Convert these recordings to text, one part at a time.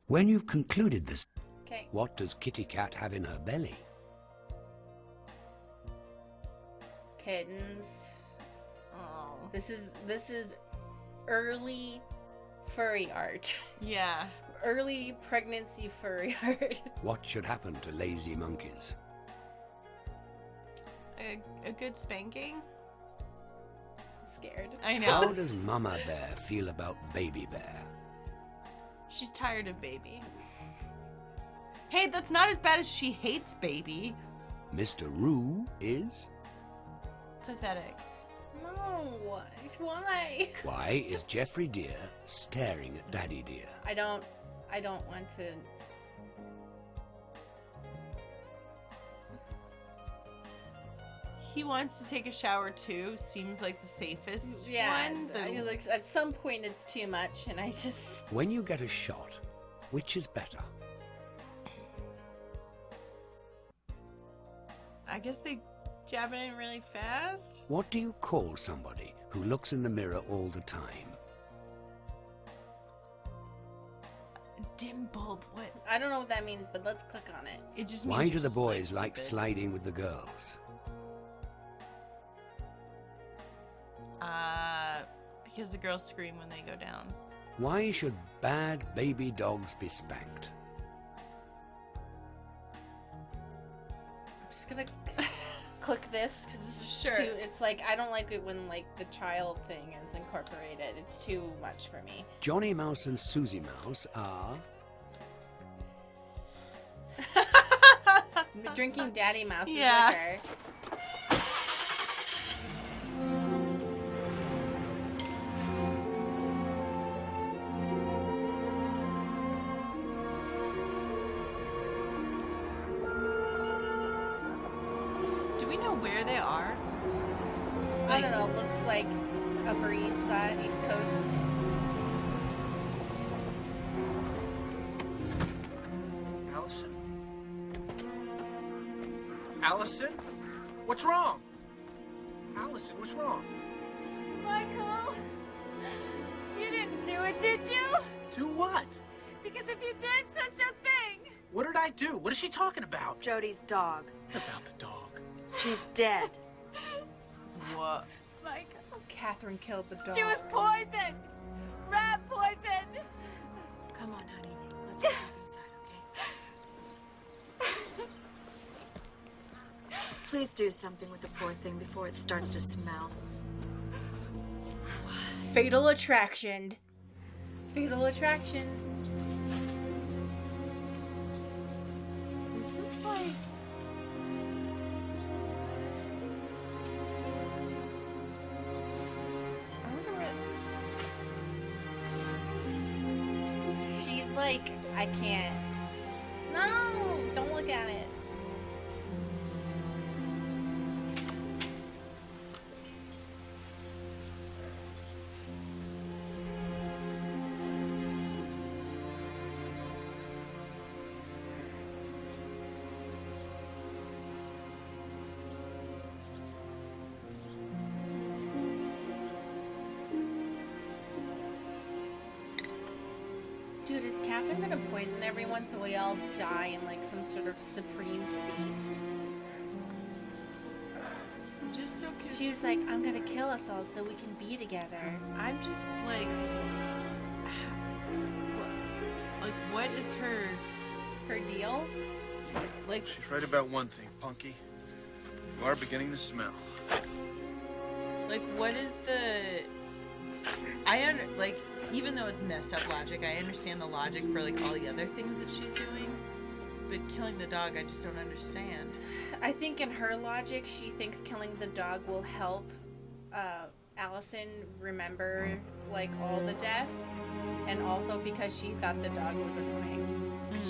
When you've concluded this, Okay. what does Kitty Cat have in her belly? Kittens. Oh. This is early furry art. Yeah. Early pregnancy furry art. What should happen to lazy monkeys? A good spanking? I'm scared. I know. How does Mama Bear feel about Baby Bear? She's tired of Baby. Hey, that's not as bad as she hates Baby. Mr. Roo is? Pathetic. No. Why? Why is Jeffrey Deer staring at Daddy Deer? I don't want to. He wants to take a shower too. Seems like the safest one. Like, at some point it's too much, and I just. When you get a shot, which is better? I guess they jab it in really fast. What do you call somebody who looks in the mirror all the time? Dimpled. What? I don't know what that means, but let's click on it. It just means Why you're do the boys stupid. like sliding with the girls? Because the girls scream when they go down. Why should bad baby dogs be spanked? I'm just gonna click this because this is Sure. too. It's like I don't like it when like the child thing is incorporated. It's too much for me. Johnny Mouse and Susie Mouse are... Drinking Daddy Mouse's Yeah. liquor. Do we know where they are? I don't know. Looks like Upper East Side, East Coast. Allison? Allison? What's wrong? Allison, what's wrong? Michael, you didn't do it, did you? Do what? Because if you did such a thing... What did I do? What is she talking about? Jody's dog. What about the dog? She's dead. What? Michael, Catherine killed the dog. she was poisoned! Rat poison! Come on, honey. Let's go back inside, okay? Please do something with the poor thing before it starts to smell. Fatal Attraction. Fatal Attraction. This is like... I wonder what... She's like, I can't. No, don't look at it. Dude, is Catherine gonna poison everyone so we all die in like some sort of supreme state? I'm just so confused. She was like, I'm gonna kill us all so we can be together. I'm just like... what is her... Her deal? Like, She's right about one thing, Punky. You are beginning to smell. what is the... like, even though it's messed up logic, I understand the logic for, like, all the other things that she's doing. But killing the dog, I just don't understand. I think in her logic, she thinks killing the dog will help Allison remember, like, all the death. And also because she thought the dog was annoying.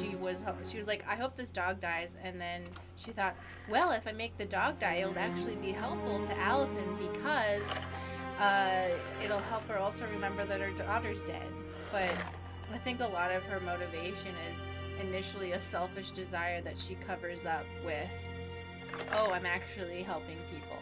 She was like, I hope this dog dies. And then she thought, well, if I make the dog die, it'll actually be helpful to Allison because it'll help her also remember that her daughter's dead. But I think a lot of her motivation is initially a selfish desire that she covers up with, oh, I'm actually helping people.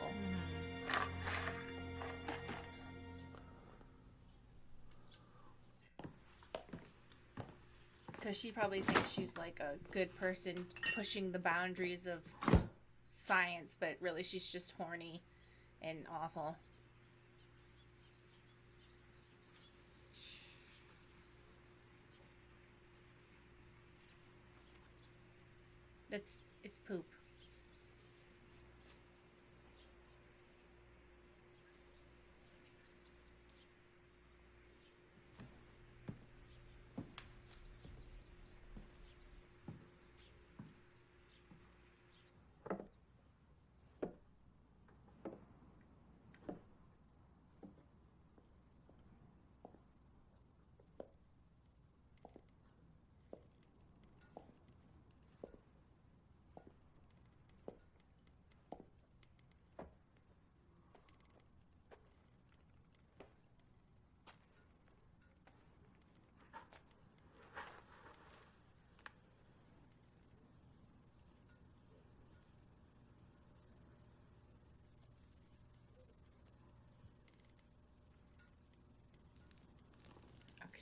Because she probably thinks she's like a good person pushing the boundaries of science, but really she's just horny and awful. It's poop.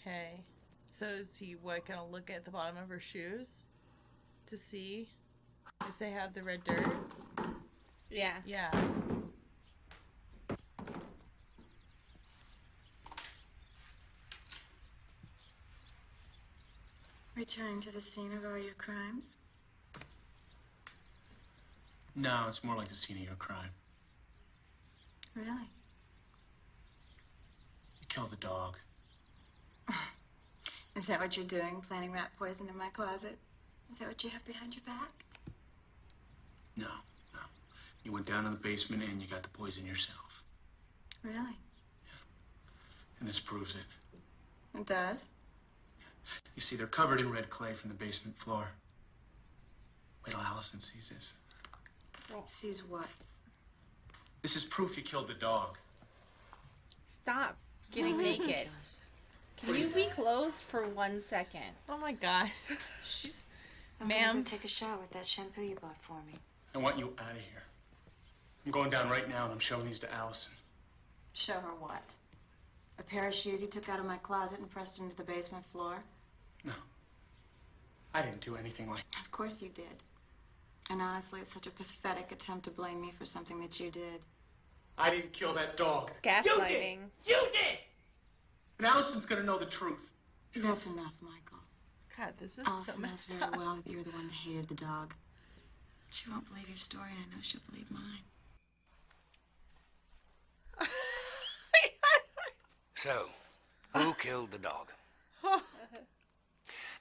Okay. So is he what, gonna look at the bottom of her shoes to see if they have the red dirt? Yeah. Yeah. Returning to the scene of all your crimes? No, it's more like the scene of your crime. Really? You killed the dog. Is that what you're doing, planting rat poison in my closet? Is that what you have behind your back? No. You went down in the basement and you got the poison yourself. Really? And this proves it. It does? You see, they're covered in red clay from the basement floor. Wait till Allison sees this. Sees what? This is proof you killed the dog. Stop getting naked. Can you be clothed for 1 second? Oh my god. She's... I'm gonna Ma'am. go take a shower with that shampoo you bought for me. I want you out of here. I'm going down right now and I'm showing these to Allison. Show her what? A pair of shoes you took out of my closet and pressed into the basement floor? No. I didn't do anything like that. Of course you did. And honestly, it's such a pathetic attempt to blame me for something that you did. I didn't kill that dog. Gaslighting. You did! And Allison's gonna know the truth. That's enough, Michael. God, this is Allison so knows messed very up. well that you're the one that hated the dog. She won't believe your story, and I know she'll believe mine. So, who killed the dog?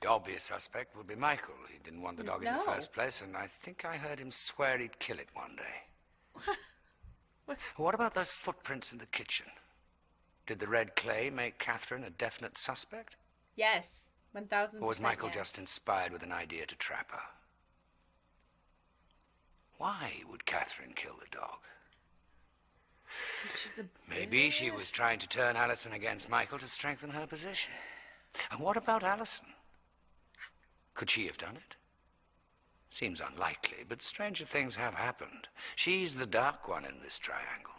The obvious suspect would be Michael. He didn't want the dog in the No. first place, and I think I heard him swear he'd kill it one day. What about those footprints in the kitchen? Did the red clay make Catherine a definite suspect? Yes. 1000%. Or was Michael yes. just inspired with an idea to trap her? Why would Catherine kill the dog? She's a... Maybe she was trying to turn Allison against Michael to strengthen her position. And what about Allison? Could she have done it? Seems unlikely, but stranger things have happened. She's the dark one in this triangle.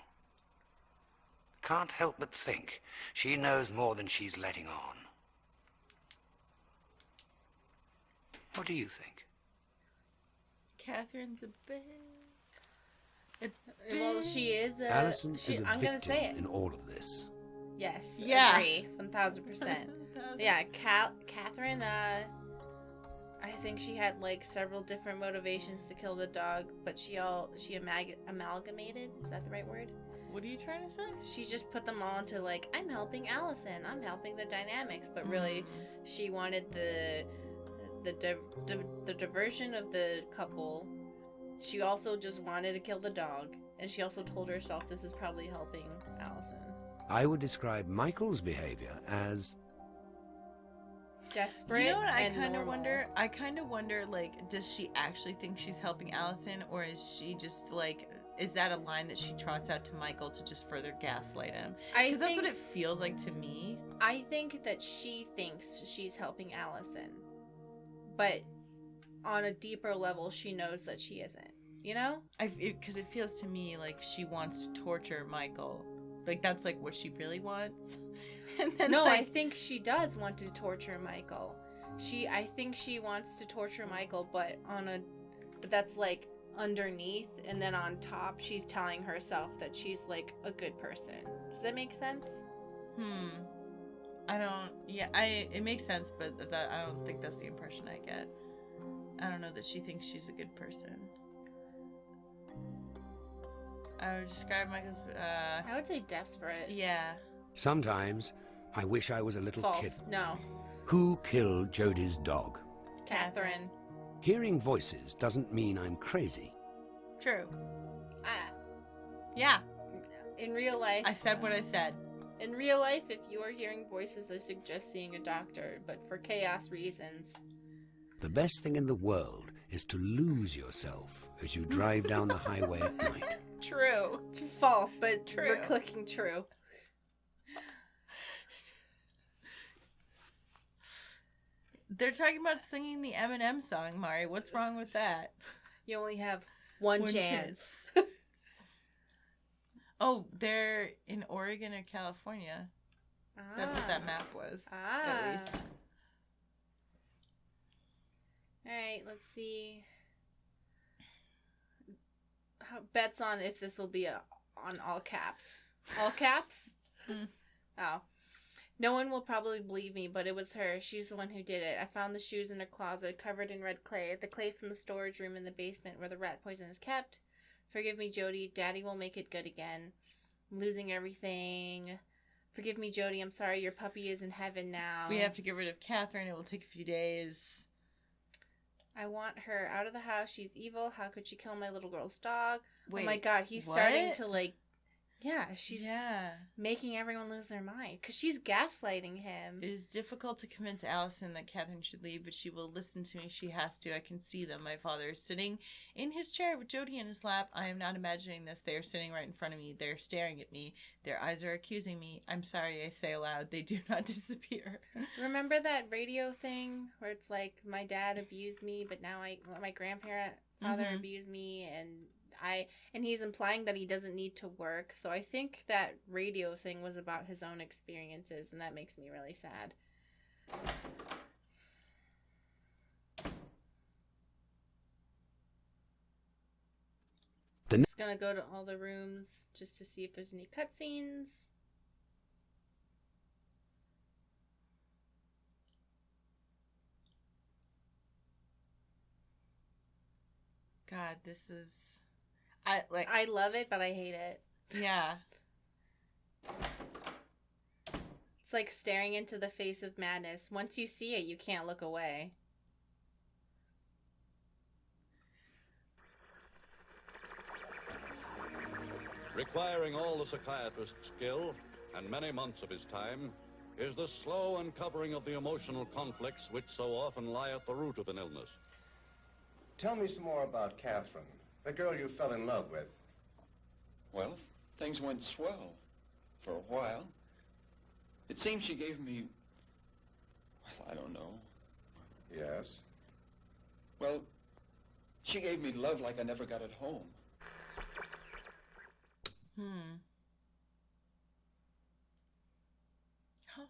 Can't help but think she knows more than she's letting on. What do you think? Catherine's a bit... Well, she is a... Allison is a I'm victim gonna say it. in all of this. Yes. Yeah. Agree. 1000%. Yeah, Catherine, I think she had like several different motivations to kill the dog, but she amalgamated. Is that the right word? What are you trying to say? She just put them all into like, I'm helping Allison, I'm helping the dynamics, but really she wanted the diversion of the couple. She also just wanted to kill the dog, and she also told herself this is probably helping Allison. I would describe Michael's behavior as Desperate. You know what I and kind of normal. wonder? I kind of wonder, like, does she actually think she's helping Allison, or is she just, like, is that a line that she trots out to Michael to just further gaslight him? Because that's what it feels like to me. I think that she thinks she's helping Allison, but on a deeper level, she knows that she isn't. You know? Because it feels to me like she wants to torture Michael. Like, that's, like, what she really wants. And then, No, I like, think she does want to torture Michael. I think she wants to torture Michael, but that's like underneath, and then on top she's telling herself that she's like a good person. Does that make sense? It makes sense, but I don't think that's the impression I get. I don't know that she thinks she's a good person. I would describe Michael's, I would say desperate. yeah. Sometimes I wish I was a little False. kid. No. Who killed Jodie's dog? Catherine. Hearing voices doesn't mean I'm crazy. True. Ah. Yeah. In real life. I said what I said. In real life, if you are hearing voices, I suggest seeing a doctor, but for chaos reasons. The best thing in the world is to lose yourself as you drive down the highway at night. True. False, but True. we're clicking true. They're talking about singing the Eminem song, Mari. What's wrong with that? You only have one One chance. Oh, they're in Oregon or California. That's what that map was, at least. Alright, let's see. Bets on if this will be on all caps. All caps? Oh. No one will probably believe me, but it was her. She's the one who did it. I found the shoes in her closet, covered in red clay. The clay from the storage room in the basement where the rat poison is kept. Forgive me, Jodie. Daddy will make it good again. I'm losing everything. Forgive me, Jodie. I'm sorry. Your puppy is in heaven now. We have to get rid of Catherine. It will take a few days. I want her out of the house. She's evil. How could she kill my little girl's dog? Wait, oh my god, he's what? starting to like... Yeah, she's Yeah. making everyone lose their mind. Because she's gaslighting him. It is difficult to convince Allison that Catherine should leave, but she will listen to me. She has to. I can see them. My father is sitting in his chair with Jodie in his lap. I am not imagining this. They are sitting right in front of me. They're staring at me. Their eyes are accusing me. I'm sorry, I say aloud. They do not disappear. Remember that radio thing where it's like, my dad abused me, but now my grandparent father abused me, and he's implying that he doesn't need to work. So I think that radio thing was about his own experiences, and that makes me really sad. Just gonna go to all the rooms just to see if there's any cutscenes. God, this is... I love it, but I hate it. Yeah. It's like staring into the face of madness. Once you see it, you can't look away. Requiring all the psychiatrist's skill and many months of his time is the slow uncovering of the emotional conflicts which so often lie at the root of an illness. Tell me some more about Catherine, the girl you fell in love with. Well, things went swell for a while. It seems she gave me, well, I don't know. Yes? Well, she gave me love like I never got at home.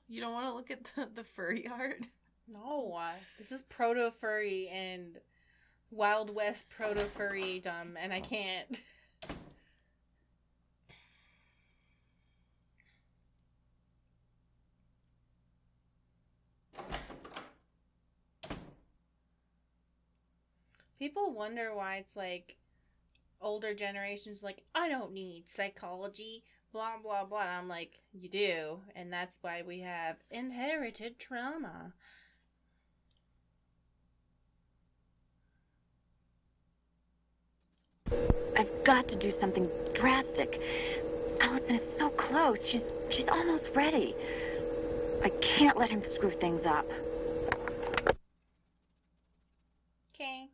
You don't want to look at the furry art? No, this is proto-furry and Wild West proto-furry-dom, and I can't. People wonder why it's like older generations like, I don't need psychology, blah, blah, blah. And I'm like, you do. And that's why we have inherited trauma. I've got to do something drastic. Allison is so close. She's almost ready. I can't let him screw things up. Okay.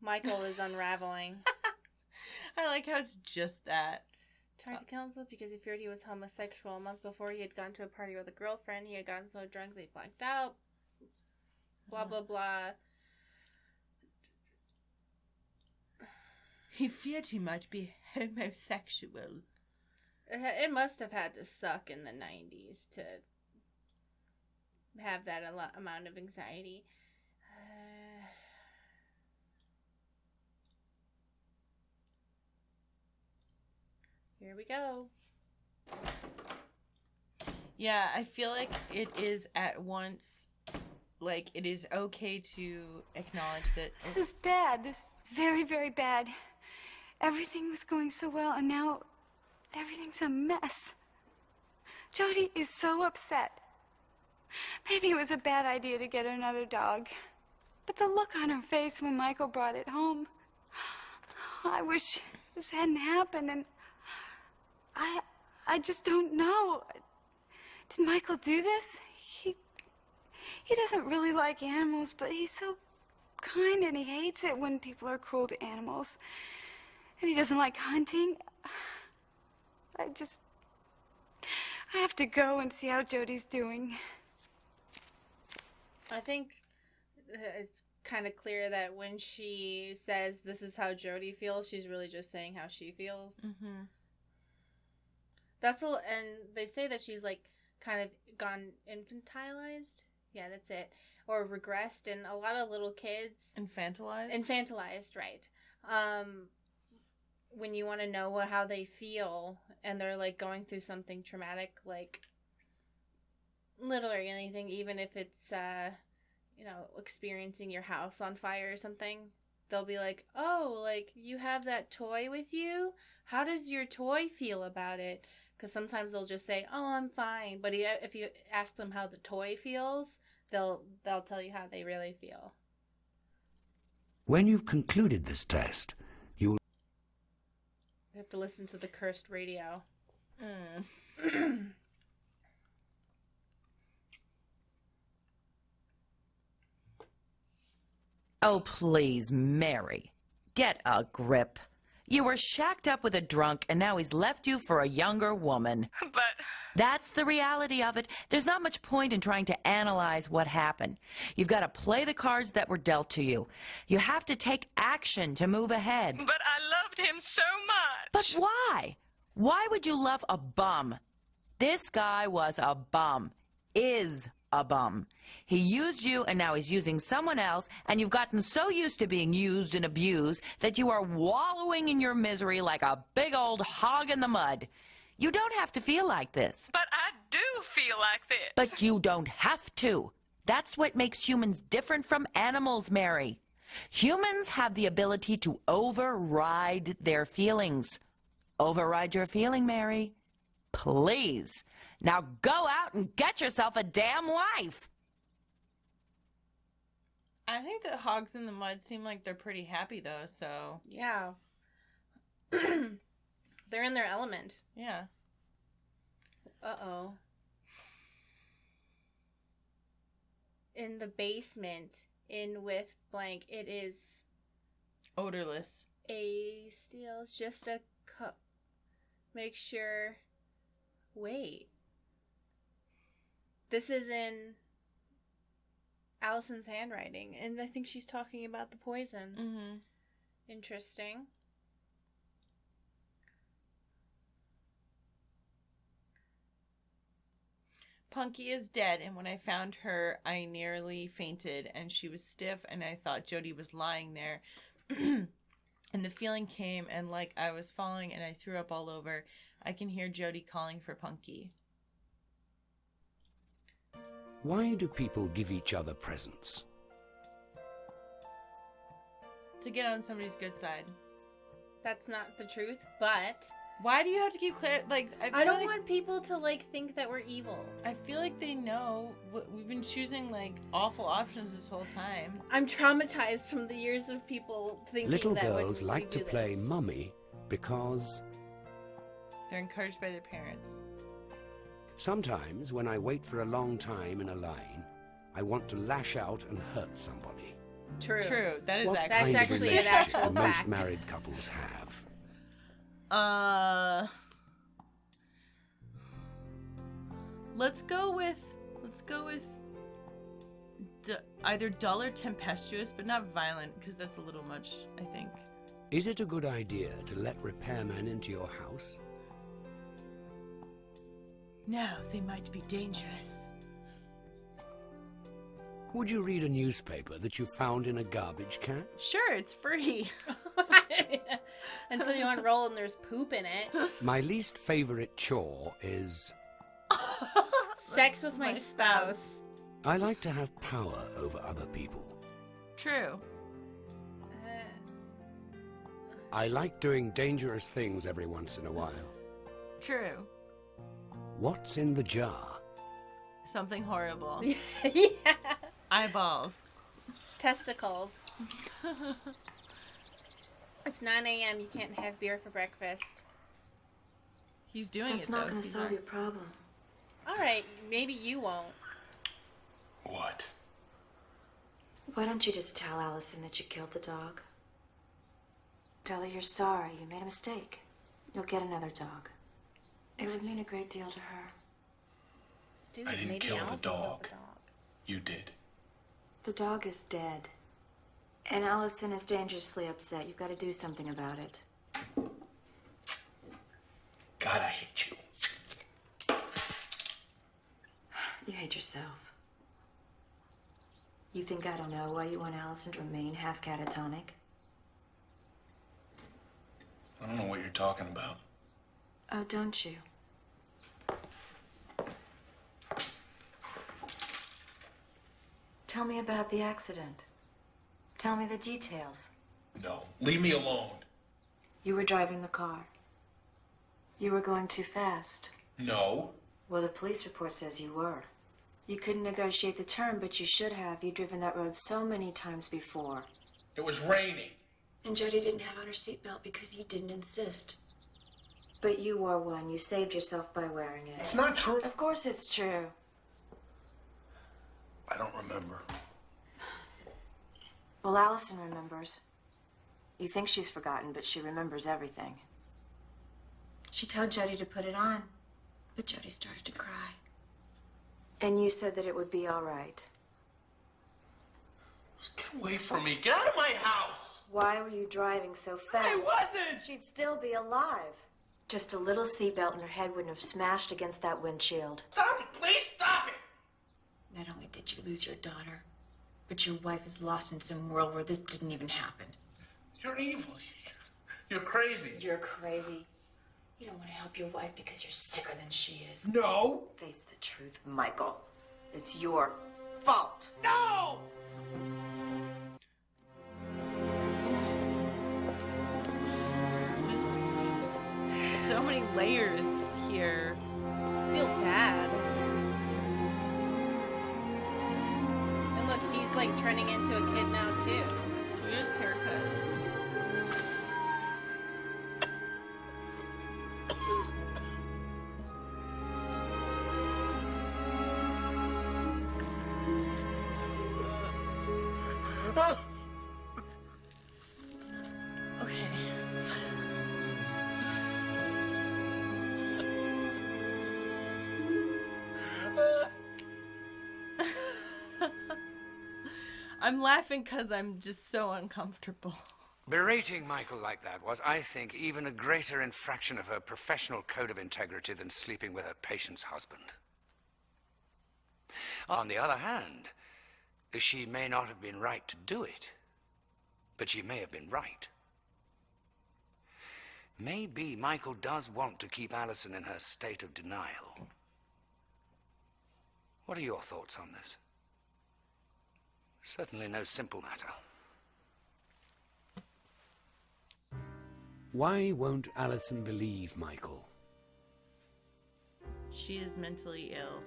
Michael is unraveling. I like how it's just that. Tried to cancel because he feared he was homosexual. A month before, he had gone to a party with a girlfriend. He had gotten so drunk that he blacked out. Blah, blah, blah. He feared he might be homosexual. It must have had to suck in the 90s to have that amount of anxiety. Here we go. Yeah, I feel like it is at once, like, it is okay to acknowledge that... This is bad. This is very, very bad. Everything was going so well, and now everything's a mess. Jody is so upset. Maybe it was a bad idea to get another dog. But the look on her face when Michael brought it home... I wish this hadn't happened, and I just don't know. Did Michael do this? He doesn't really like animals, but he's so kind, and he hates it when people are cruel to animals. And he doesn't like hunting. I have to go and see how Jody's doing. I think it's kind of clear that when she says this is how Jody feels, she's really just saying how she feels. Mm-hmm. And they say that she's like kind of gone infantilized. Yeah, that's it. Or regressed, and a lot of little kids... Infantilized? Infantilized, right. When you want to know how they feel, and they're, like, going through something traumatic, like, literally anything, even if it's, experiencing your house on fire or something, they'll be like, oh, like, you have that toy with you? How does your toy feel about it? Because sometimes they'll just say, oh, I'm fine. But if you ask them how the toy feels, they'll tell you how they really feel. When you've concluded this test, you have to listen to the cursed radio. Oh, please, Mary. Get a grip. You were shacked up with a drunk, and now he's left you for a younger woman. But... That's the reality of it. There's not much point in trying to analyze what happened. You've got to play the cards that were dealt to you. You have to take action to move ahead. But I loved him so much. But why? Why would you love a bum? This guy was a bum. Is a bum. He used you, and now he's using someone else, and you've gotten so used to being used and abused that you are wallowing in your misery like a big old hog in the mud. You don't have to feel like this. But I do feel like this. But you don't have to. That's what makes humans different from animals, Mary. Humans have the ability to override their feelings. Override your feeling, Mary. Please. Now go out and get yourself a damn wife. I think that hogs in the mud seem like they're pretty happy, though, so... Yeah. They're in their element. Yeah. Uh-oh. In the basement, in with blank, it is... Odorless. A steal. It's just a cup. Make sure... Wait. This is in Allison's handwriting, and I think she's talking about the poison. Mm-hmm. Interesting. Punky is dead, and when I found her, I nearly fainted, and she was stiff, and I thought Jody was lying there. And the feeling came, and like I was falling, and I threw up all over. I can hear Jody calling for Punky. Why do people give each other presents? To get on somebody's good side. That's not the truth, but... Why do you have to keep clear? Like, I don't want people to, like, think that we're evil. I feel like they know. We've been choosing, like, awful options this whole time. I'm traumatized from the years of people thinking Little that girls when like to play mummy because... They're encouraged by their parents. Sometimes, when I wait for a long time in a line, I want to lash out and hurt somebody. True. True. That is What actually... kind That's of actually an relationship actual do most fact. married couples have? Let's go with either dull or tempestuous, but not violent, because that's a little much, I think. Is it a good idea to let repairmen into your house? No, they might be dangerous. Would you read a newspaper that you found in a garbage can? Sure, it's free. Until you unroll and there's poop in it. My least favorite chore is... Sex with my spouse. I like to have power over other people. True. I like doing dangerous things every once in a while. True. What's in the jar? Something horrible. Yeah. Eyeballs. Testicles. It's 9 a.m. You can't have beer for breakfast. He's doing That's it, not though. going to solve your problem. All right, maybe you won't. What? Why don't you just tell Allison that you killed the dog? Tell her you're sorry, you made a mistake. You'll get another dog. It would mean a great deal to her. Dude, I didn't maybe kill the Allison killed dog. the dog. You did. The dog is dead. And Allison is dangerously upset. You've got to do something about it. God, I hate you. You hate yourself. You think I don't know why you want Allison to remain half catatonic? I don't know what you're talking about. Oh, don't you? Tell me about the accident. Tell me the details. No, leave me alone. You were driving the car. You were going too fast. No. Well, the police report says you were. You couldn't negotiate the turn, but you should have. You'd driven that road so many times before. It was raining. And Jody didn't have on her seatbelt because you didn't insist. But you wore one. You saved yourself by wearing it. It's not true. Of course it's true. I don't remember. Well, Allison remembers. You think she's forgotten, but she remembers everything. She told Jody to put it on, but Jody started to cry. And you said that it would be all right. Get away from me. Get out of my house. Why were you driving so fast? I wasn't. She'd still be alive. Just a little seatbelt and her head wouldn't have smashed against that windshield. Stop it. Please stop it. Not only did you lose your daughter, but your wife is lost in some world where this didn't even happen. You're evil. You're crazy. You're crazy. You don't want to help your wife because you're sicker than she is. No. Face the truth, Michael. It's your fault. No! So many layers here. I just feel bad. And look, he's like turning into a kid now too. Look at his haircut. I'm laughing because I'm just so uncomfortable. Berating Michael like that was, I think, even a greater infraction of her professional code of integrity than sleeping with her patient's husband. On the other hand, she may not have been right to do it, but she may have been right. Maybe Michael does want to keep Allison in her state of denial. What are your thoughts on this? Certainly no simple matter. Why won't Allison believe Michael? She is mentally ill.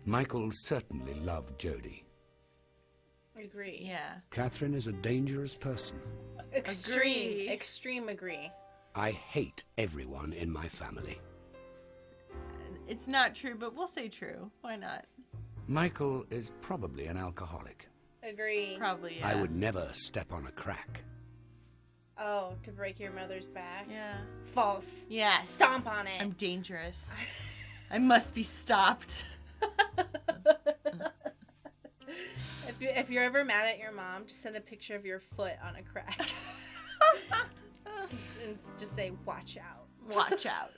Michael certainly loved Jody. Agree. Yeah. Catherine is a dangerous person. Extreme. Extreme agree. I hate everyone in my family. It's not true, but we'll say true. Why not? Michael is probably an alcoholic. Agree. Probably, yeah. I would never step on a crack. Oh, to break your mother's back? Yeah. False. Yes. Stomp on it. I'm dangerous. I must be stopped. If you're ever mad at your mom, just send a picture of your foot on a crack. And just say, watch out. Watch out.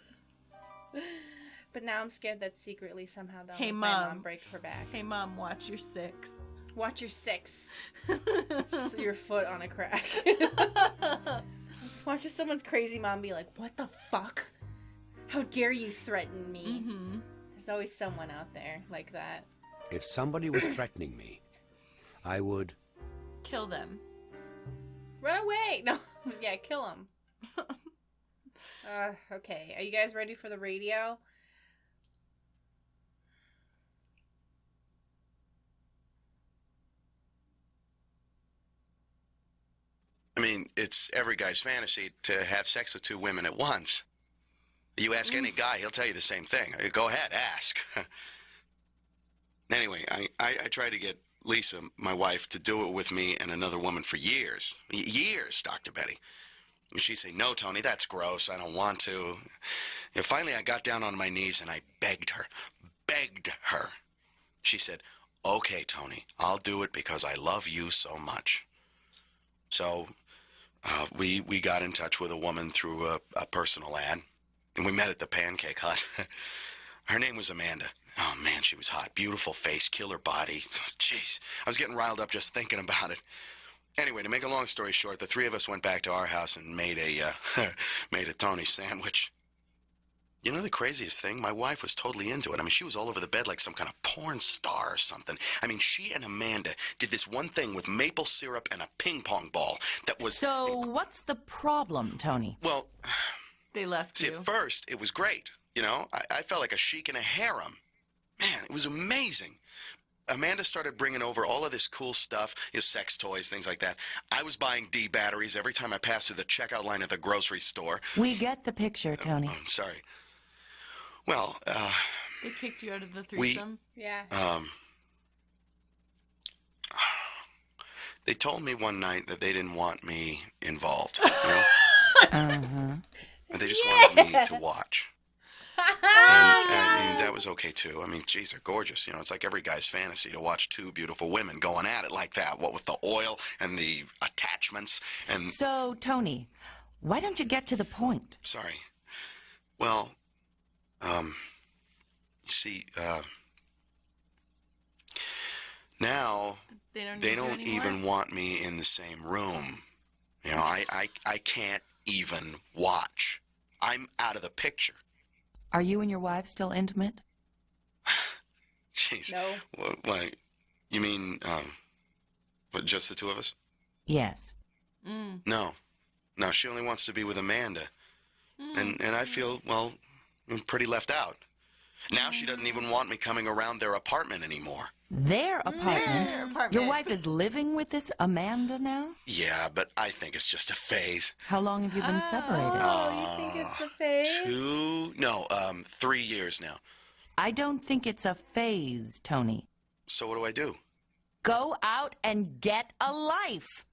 But now I'm scared that secretly somehow they'll Hey, make my Mom. mom break her back. Hey, Mom, watch your 6. Watch your 6. Just your foot on a crack. Watch if someone's crazy mom be like, what the fuck? How dare you threaten me? Mm-hmm. There's always someone out there like that. If somebody was threatening me, I would... Kill them. Run away! No, yeah, kill him. Okay, are you guys ready for the radio? I mean, it's every guy's fantasy to have sex with 2 women at once. You ask any guy, he'll tell you the same thing. Go ahead, ask. Anyway, I tried to get Lisa, my wife, to do it with me and another woman for years. Years, Dr. Betty. And she'd say, no, Tony, that's gross. I don't want to. And finally, I got down on my knees and I begged her. Begged her. She said, okay, Tony, I'll do it because I love you so much. So we got in touch with a woman through a personal ad. And we met at the Pancake Hut. Her name was Amanda. Oh, man, she was hot. Beautiful face, killer body. Jeez, I was getting riled up just thinking about it. Anyway, to make a long story short, the 3 of us went back to our house and made a Tony sandwich. You know the craziest thing? My wife was totally into it. I mean, she was all over the bed like some kind of porn star or something. I mean, she and Amanda did this one thing with maple syrup and a ping pong ball that was... So what's the problem, Tony? Well... They left See, you. at first, it was great. You know, I felt like a sheik in a harem. Man, it was amazing. Amanda started bringing over all of this cool stuff, sex toys, things like that. I was buying D batteries every time I passed through the checkout line at the grocery store. We get the picture, Tony. I'm sorry. Well, They kicked you out of the threesome? Yeah. They told me one night that they didn't want me involved, you know? Uh-huh. They just wanted me to watch. And that was okay, too. I mean, geez, they're gorgeous. You know, it's like every guy's fantasy to watch 2 beautiful women going at it like that. What with the oil and the attachments and... So, Tony, why don't you get to the point? Sorry. Well, you see, now they don't even want me in the same room. You know, I can't even watch. I'm out of the picture. Are you and your wife still intimate? Jeez. No. What? You mean, what, just the 2 of us? Yes. No. No, she only wants to be with Amanda. And I feel, well, I'm pretty left out. Now she doesn't even want me coming around their apartment anymore. Their apartment? Their apartment. Your wife is living with this Amanda now? Yeah, but I think it's just a phase. How long have you been separated? Oh, you think it's a phase? 3 years now. I don't think it's a phase, Tony. So what do I do? Go out and get a life.